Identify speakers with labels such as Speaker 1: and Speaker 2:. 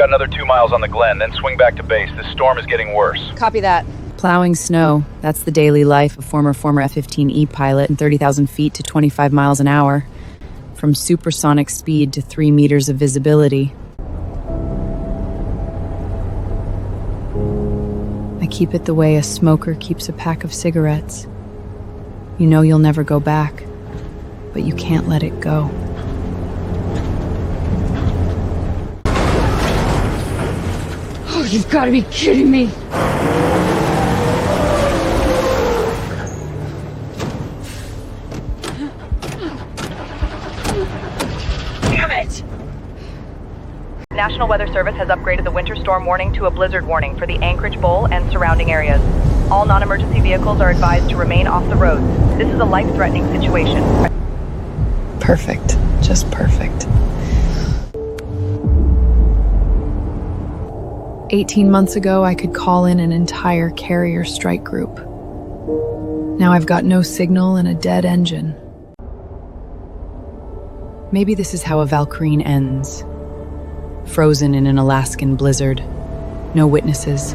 Speaker 1: got another 2 miles on the Glen, then swing back to base. This storm is getting worse.
Speaker 2: Copy that.
Speaker 3: Plowing snow, that's the daily life of former F-15E pilot in 30,000 feet to 25 miles an hour. From supersonic speed to 3 meters of visibility. I keep it the way a smoker keeps a pack of cigarettes. You know you'll never go back, but you can't let it go.
Speaker 2: Oh, you've got to be kidding me. Damn it!
Speaker 4: National Weather Service has upgraded the winter storm warning to a blizzard warning for the Anchorage Bowl and surrounding areas. All non-emergency vehicles are advised to remain off the roads. This is a life-threatening situation.
Speaker 3: Perfect. Just perfect. 18 months ago, I could call in an entire carrier strike group. Now I've got no signal and a dead engine. Maybe this is how a Valkyrie ends. Frozen in an Alaskan blizzard. No witnesses.